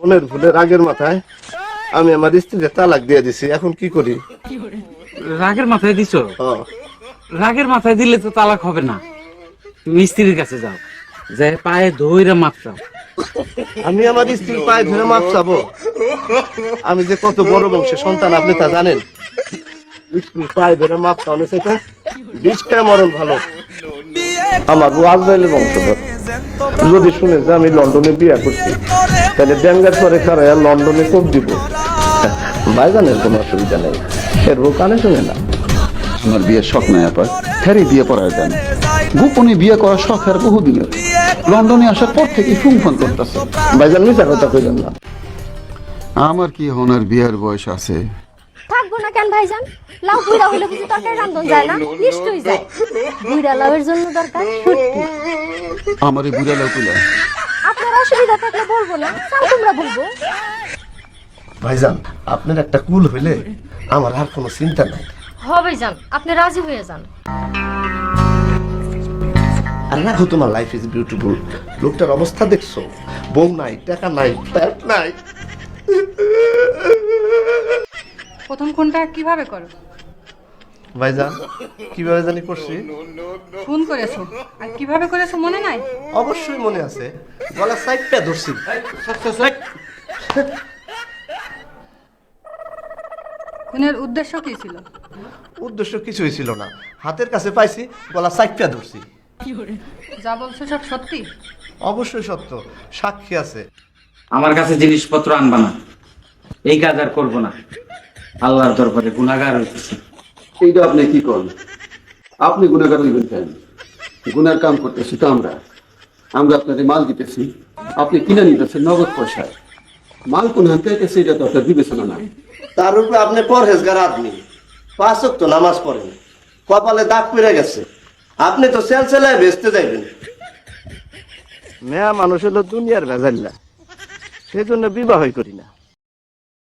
মনের ভুলে রাগের মাথায় আমি আমার স্ত্রীকে তালাক দিয়ে দিছি, এখন কি করি? রাগের মাথায় দিছো? হ্যাঁ। রাগের মাথায় দিলে তো তালাক হবে না। তুমি স্ত্রীর কাছে যাও, যে পায়ে ধইরা মাপ চাও। আমি আমার স্ত্রীর পায়ে ধরে মাপ চাবো? আমি যে কত বড় বংশের সন্তান আপনি তা জানেন? স্ত্রীর পায়ে ধরে মাপ চাওয়া সেটা বিষটা মরণ ভালো। আমার বউ আজরাইলের বংশধর। যদি শুনে যে আমি লন্ডনে বিয়ে করছি, তাহলে ব্যাঙ্গার পরে খারায় লন্ডনে কোপ দিব। ভাইজানের কোনো অসুবিধা নেই, এর বউ কানে শুনে না। আমার বিয়ের শখ নাই আপা, ফেরি বিয়ে করার দেন। গোপনে বিয়ে করার শখ আর বহুদিনের। লন্ডনে আসার পর থেকে ফুংফান করতেছে। ভাইজান মিশা কথা কইলেন না। আমার কি হনার বিয়ের বয়স আছে? থাকবো না কেন ভাইজান? লাউ বুইড়া হইলে বুঝি তরকারি রান্ধন যায় না? নিশ্চয়ই যায়। বুইড়া লাউয়ের জন্য দরকার শুটকি। আমার এই বুড়া লোকগুলা আপনার অসুবিধা থাকলে বলবো না, চাও তোমরা বলবো। ভাইজান আপনার একটা কুল হইলে আমার আর কোনো চিন্তা নাই। হবে যান, আপনি রাজি হয়ে যান। আর রাখো, তোমার লাইফ ইজ বিউটিফুল। লোকটার অবস্থা দেখছো? বউ নাই, টাকা নাই, ফ্ল্যাট নাই। প্রথম কোনটা কিভাবে করো? ভাইজান কিভাবে জানি করছি? ফোন করেছো, আর কিভাবে করেছো মনে নাই? অবশ্যই মনে আছে, গলা সাইডটা ধরছি। খুনের উদ্দেশ্য কি ছিল? উদ্দেশ্য কিছুই ছিল না, হাতের কাছে পাইছি, গলা সাইডটা ধরছি। যা বলছো সব সত্যি? অবশ্যই সত্য, সাক্ষী আছে। আমার কাছে জিনিসপত্র আনবা না, এই কাজ আর করবো না। আল্লাহর দরবারে গুনাহগার হইতেছি। এইটা আপনি কি করেন? আপনি গুণাগার হইবেন কেন? গুনার কাম করতেছি তো আমরা। আমরা আপনাদের মাল দিতেছি, আপনি কিনে নিতেছেন নগদ পয়সায়। মাল কোন হাতে পাইতেছে এটা তো আপনার বিবেচনা নাই। তার উপরে আপনি পরহেজগার আদমি, 5 ওয়াক্ত নামাজ পড়েন, কপালে দাগ পড়ে গেছে। আপনি তো সেলসেলায় বেচতে যাইবেন। মেয়া মানুষ হলো দুনিয়ার ভেজাল্লা, সেই জন্য বিবাহই করি না।